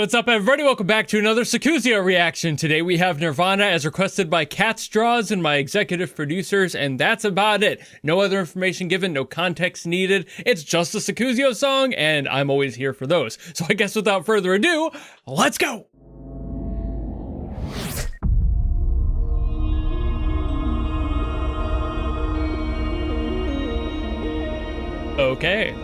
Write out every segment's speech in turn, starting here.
what's up, everybody? Welcome back to another Sakuzyo reaction. Today we have Nirvana as requested by Catstraws and my executive producers, and that's about it. No other information given, no context needed. It's just a Sakuzyo song, and I'm always here for those. So I guess without further ado, let's go! Okay.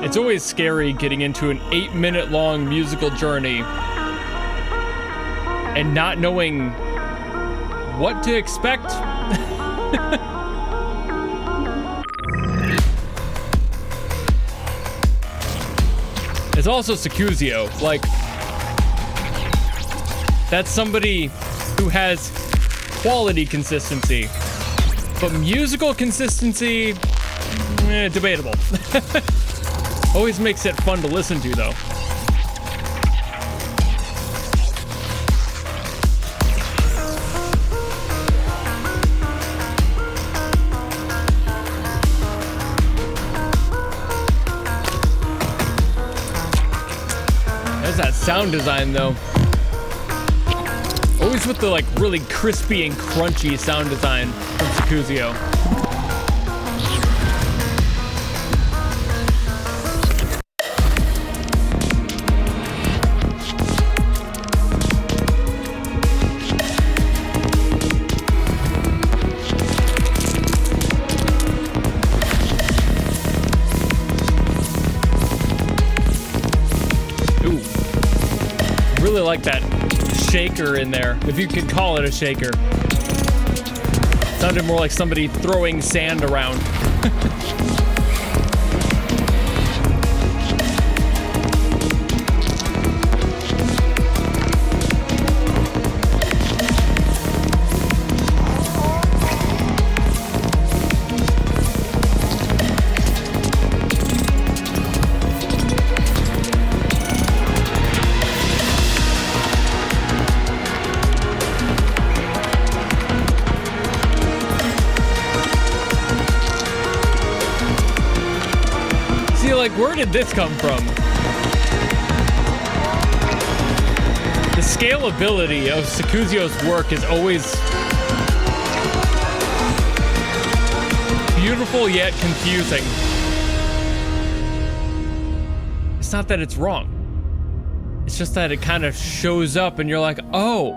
It's always scary getting into an 8-minute long musical journey and not knowing what to expect. It's also Sakuzyo. Like, that's somebody who has quality consistency, but musical consistency, debatable. Always makes it fun to listen to, though. There's that sound design, though. Always with the, like, really crispy and crunchy sound design from Sakuzyo. Really like that shaker in there, if you could call it a shaker. Sounded more like somebody throwing sand around. Like, where did this come from? The scalability of Sakuzyo's work is always beautiful yet confusing. It's not that it's wrong. It's just that it kind of shows up and you're like, oh,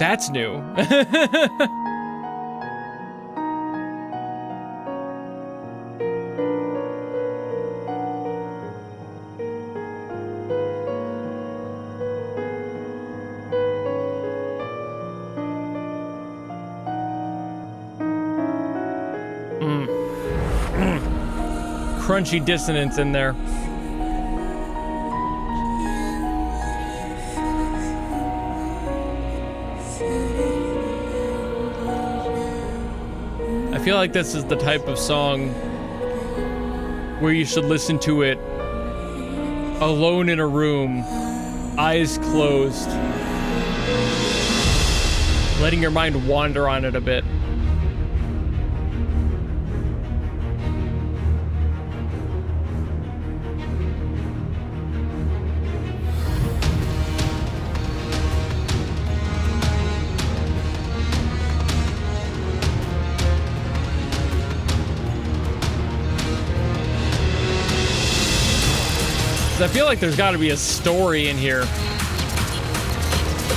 that's new. Crunchy dissonance in there. I feel like this is the type of song where you should listen to it alone in a room, eyes closed, letting your mind wander on it a bit. I feel like there's got to be a story in here.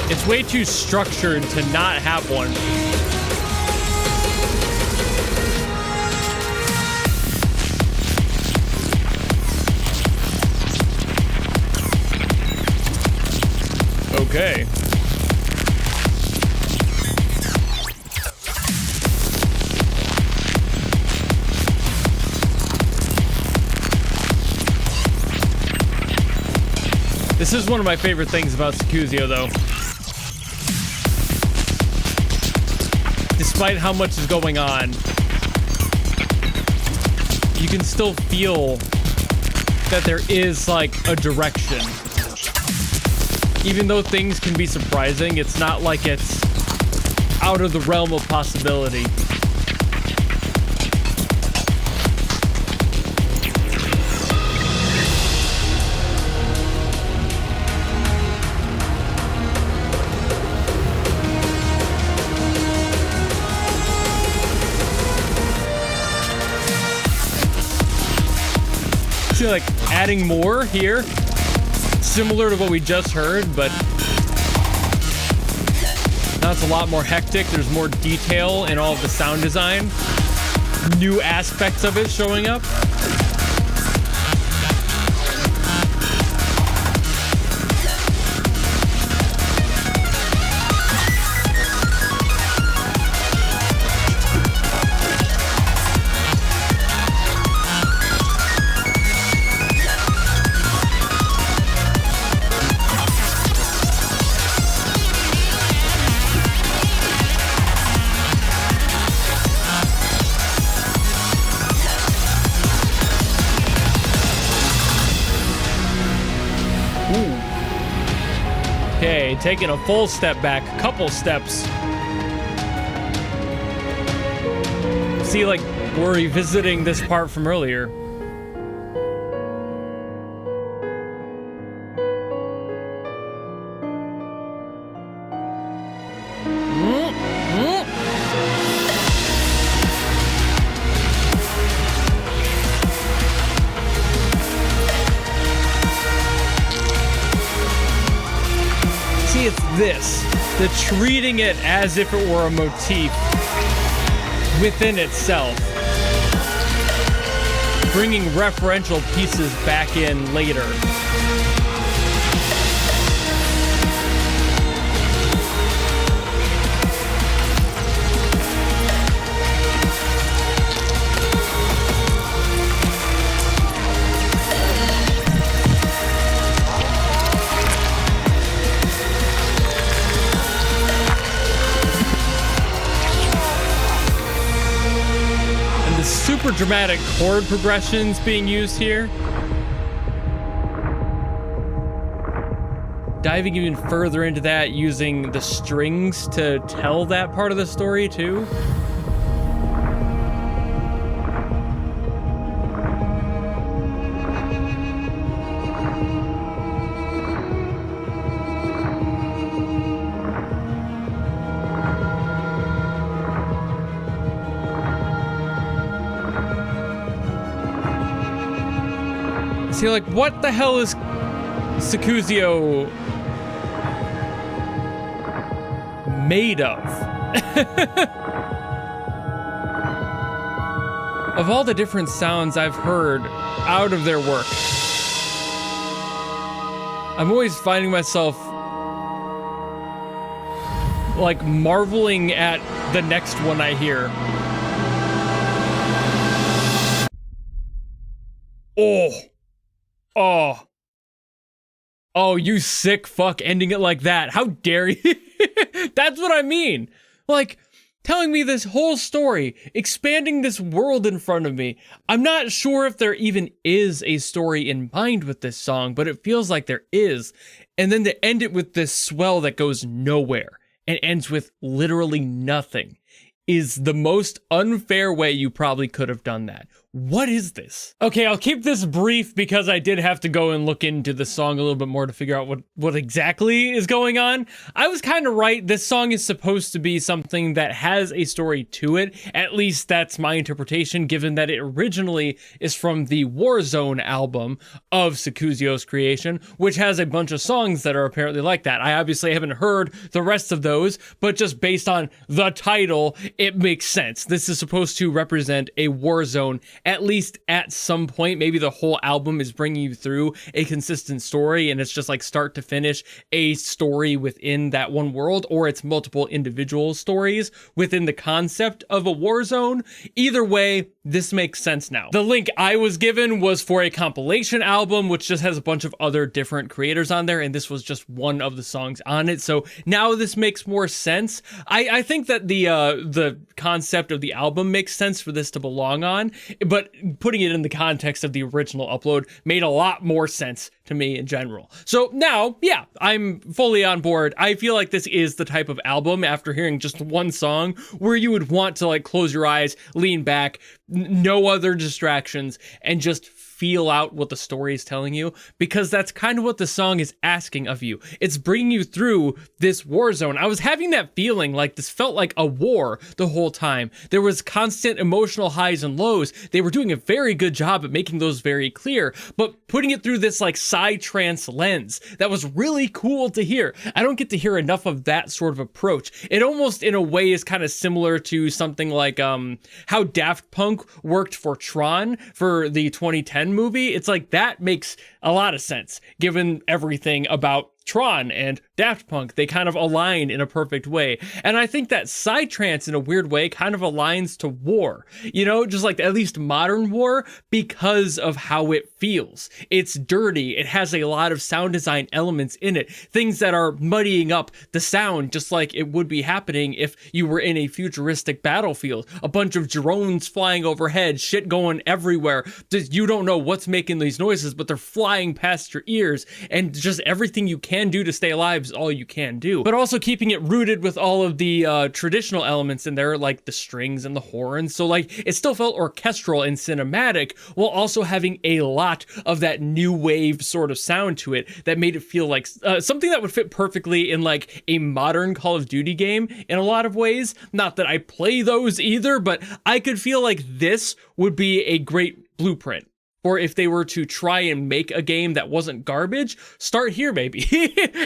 It's way too structured to not have one. Okay. This is one of my favorite things about Sakuzyo, though. Despite how much is going on, you can still feel that there is, like, a direction. Even though things can be surprising, it's not like it's out of the realm of possibility. See, like, adding more here, similar to what we just heard, but now it's a lot more hectic. There's more detail in all of the sound design. New aspects of it showing up. Okay, taking a full step back, couple steps. See, like, we're revisiting this part from earlier. This, the treating it as if it were a motif within itself, bringing referential pieces back in later. Super dramatic chord progressions being used here. Diving even further into that, using the strings to tell that part of the story too. See, like, what the hell is Sakuzyo made of? Of all the different sounds I've heard out of their work, I'm always finding myself, like, marveling at the next one I hear. Oh, you sick fuck, ending it like that. How dare you? That's what I mean. Like, telling me this whole story, expanding this world in front of me. I'm not sure if there even is a story in mind with this song, but it feels like there is. And then to end it with this swell that goes nowhere and ends with literally nothing is the most unfair way you probably could have done that. What is this? Okay, I'll keep this brief because I did have to go and look into the song a little bit more to figure out what exactly is going on. I was kind of right. This song is supposed to be something that has a story to it. At least that's my interpretation, given that it originally is from the Warzone album of Sakuzyo's creation, which has a bunch of songs that are apparently like that. I obviously haven't heard the rest of those, but just based on the title, it makes sense. This is supposed to represent a Warzone, at least at some point. Maybe the whole album is bringing you through a consistent story and it's just like start to finish a story within that one world, or it's multiple individual stories within the concept of a war zone. Either way, this makes sense now. The link I was given was for a compilation album, which just has a bunch of other different creators on there, and this was just one of the songs on it. So now this makes more sense. I think that the concept of the album makes sense for this to belong on, but putting it in the context of the original upload made a lot more sense to me in general. So now, yeah, I'm fully on board. I feel like this is the type of album, after hearing just one song, where you would want to like close your eyes, lean back, no other distractions, and just feel out what the story is telling you, because that's kind of what the song is asking of you. It's bringing you through this war zone. I was having that feeling like this felt like a war the whole time. There was constant emotional highs and lows. They were doing a very good job at making those very clear, but putting it through this like psytrance lens that was really cool to hear. I don't get to hear enough of that sort of approach. It almost in a way is kind of similar to something like how Daft Punk worked for Tron for the 2010 movie. It's like that makes a lot of sense given everything about Tron and Daft Punk. They kind of align in a perfect way. And I think that psytrance in a weird way kind of aligns to war, you know, just like at least modern war, because of how it feels. It's dirty. It has a lot of sound design elements in it, things that are muddying up the sound, just like it would be happening if you were in a futuristic battlefield. A bunch of drones flying overhead, shit going everywhere. You don't know what's making these noises, but they're flying past your ears, and just everything you can do to stay alive is all you can do. But also keeping it rooted with all of the traditional elements in there, like the strings and the horns. So like it still felt orchestral and cinematic, while also having a lot of that new wave sort of sound to it that made it feel like something that would fit perfectly in like a modern Call of Duty game in a lot of ways. Not that I play those either, but I could feel like this would be a great blueprint. Or if they were to try and make a game that wasn't garbage, start here, maybe.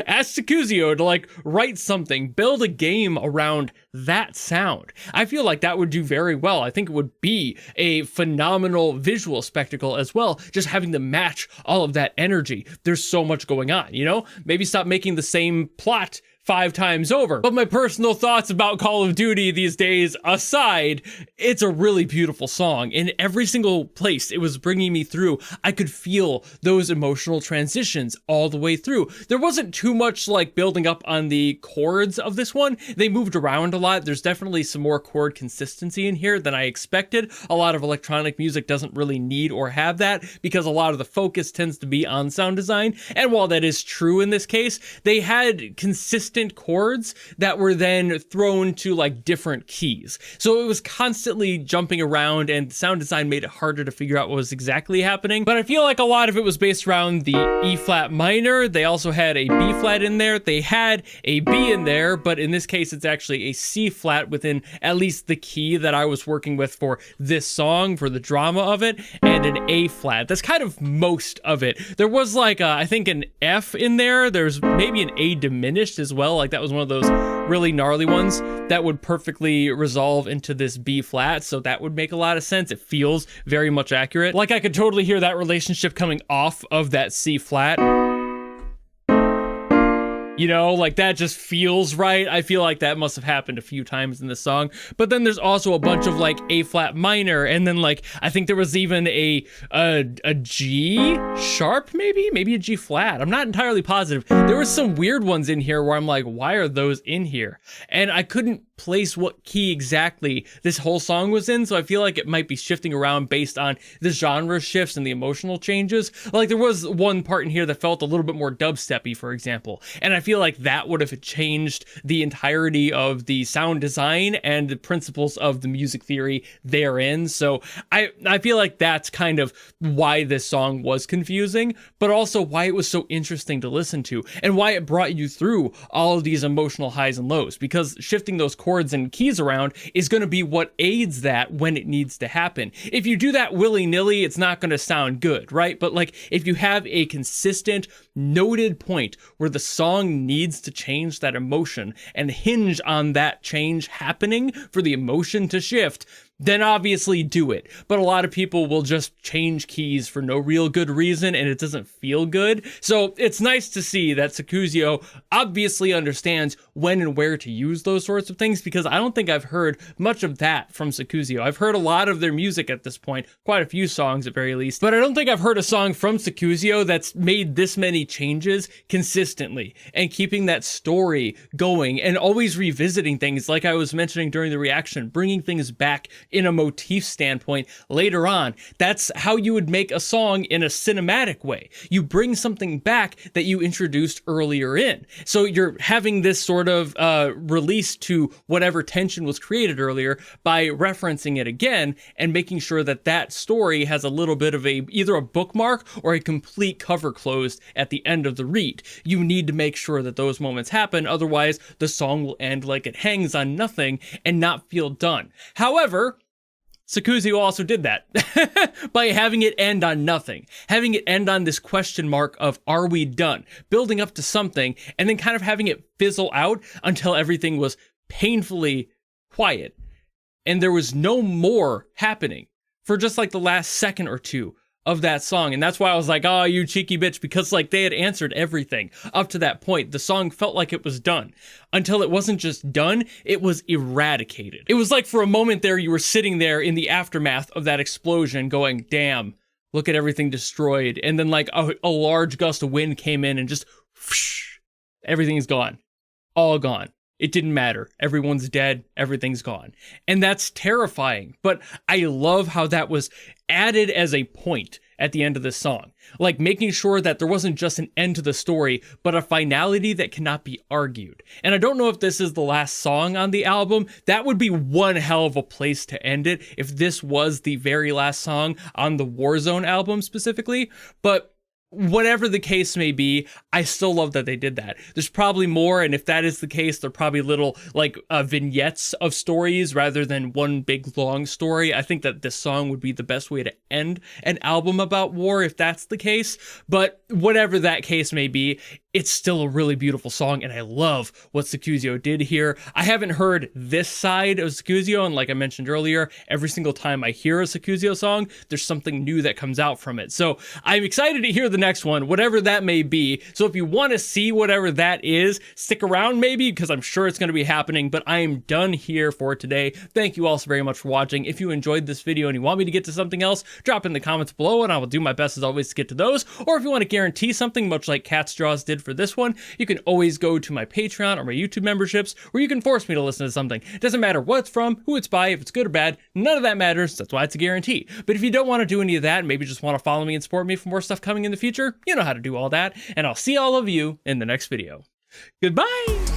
Ask Sakuzyo to like write something, build a game around that sound. I feel like that would do very well. I think it would be a phenomenal visual spectacle as well, just having to match all of that energy. There's so much going on, you know? Maybe stop making the same plot 5 times over. But my personal thoughts about Call of Duty these days aside, it's a really beautiful song. In every single place it was bringing me through, I could feel those emotional transitions all the way through. There wasn't too much like building up on the chords of this one. They moved around a lot. There's definitely some more chord consistency in here than I expected. A lot of electronic music doesn't really need or have that because a lot of the focus tends to be on sound design. And while that is true in this case, they had consistent chords that were then thrown to like different keys. So it was constantly jumping around, and sound design made it harder to figure out what was exactly happening. But I feel like a lot of it was based around the E flat minor. They also had a B flat in there. They had a B in there, but in this case, it's actually a C flat within at least the key that I was working with for this song, for the drama of it, and an A flat. That's kind of most of it. There was like, I think an F in there. There's maybe an A diminished as well. Like that was one of those really gnarly ones that would perfectly resolve into this B flat. So that would make a lot of sense. It feels very much accurate. Like I could totally hear that relationship coming off of that C flat. You know, like that just feels right. I feel like that must have happened a few times in the song. But then there's also a bunch of like A flat minor, and then like I think there was even a G sharp, maybe a G flat. I'm not entirely positive. There were some weird ones in here where I'm like, why are those in here? And I couldn't place what key exactly this whole song was in, so I feel like it might be shifting around based on the genre shifts and the emotional changes. Like there was one part in here that felt a little bit more dubsteppy, for example, and I feel like that would have changed the entirety of the sound design and the principles of the music theory therein. So I feel like that's kind of why this song was confusing, but also why it was so interesting to listen to and why it brought you through all of these emotional highs and lows, because shifting those chords and keys around is going to be what aids that when it needs to happen. If you do that willy-nilly, it's not going to sound good, right? But like if you have a consistent noted point where the song needs to change that emotion and hinge on that change happening for the emotion to shift, then obviously do it. But a lot of people will just change keys for no real good reason, and it doesn't feel good. So it's nice to see that Sakuzyo obviously understands when and where to use those sorts of things, because I don't think I've heard much of that from Sakuzyo. I've heard a lot of their music at this point, quite a few songs at very least, but I don't think I've heard a song from Sakuzyo that's made this many changes consistently and keeping that story going and always revisiting things, like I was mentioning during the reaction, bringing things back in a motif standpoint later on. That's how you would make a song in a cinematic way. You bring something back that you introduced earlier in. So you're having this sort of release to whatever tension was created earlier by referencing it again and making sure that that story has a little bit of either a bookmark or a complete cover closed at the end of the read. You need to make sure that those moments happen, otherwise the song will end like it hangs on nothing and not feel done. However, Sakuzyo also did that by having it end on nothing, having it end on this question mark of, are we done? Building up to something and then kind of having it fizzle out until everything was painfully quiet and there was no more happening for just like the last second or two of that song. And that's why I was like, oh, you cheeky bitch, because like they had answered everything up to that point. The song felt like it was done until it wasn't just done, it was eradicated. It was like for a moment there, you were sitting there in the aftermath of that explosion going, damn, look at everything destroyed. And then like a large gust of wind came in and just whoosh, everything's gone, all gone. It didn't matter. Everyone's dead. Everything's gone. And that's terrifying. But I love how that was added as a point at the end of this song. Like making sure that there wasn't just an end to the story, but a finality that cannot be argued. And I don't know if this is the last song on the album. That would be one hell of a place to end it if this was the very last song on the Warzone album specifically. But whatever the case may be, I still love that they did that. There's probably more, and if that is the case, they're probably little like vignettes of stories rather than one big long story. I think that this song would be the best way to end an album about war if that's the case. But whatever that case may be, it's still a really beautiful song, and I love what Sakuzyo did here. I haven't heard this side of Sakuzyo, and like I mentioned earlier, every single time I hear a Sakuzyo song, there's something new that comes out from it. So I'm excited to hear the next one, whatever that may be. So if you want to see whatever that is, stick around maybe, because I'm sure it's going to be happening, but I am done here for today. Thank you all so very much for watching. If you enjoyed this video and you want me to get to something else, drop in the comments below, and I will do my best as always to get to those. Or if you want to guarantee something, much like Catstraws did for this one, you can always go to my Patreon or my YouTube memberships where you can force me to listen to something. It doesn't matter what it's from, who it's by, if it's good or bad, none of that matters. That's why it's a guarantee. But if you don't want to do any of that, and maybe just want to follow me and support me for more stuff coming in the future, you know how to do all that. And I'll see all of you in the next video. Goodbye!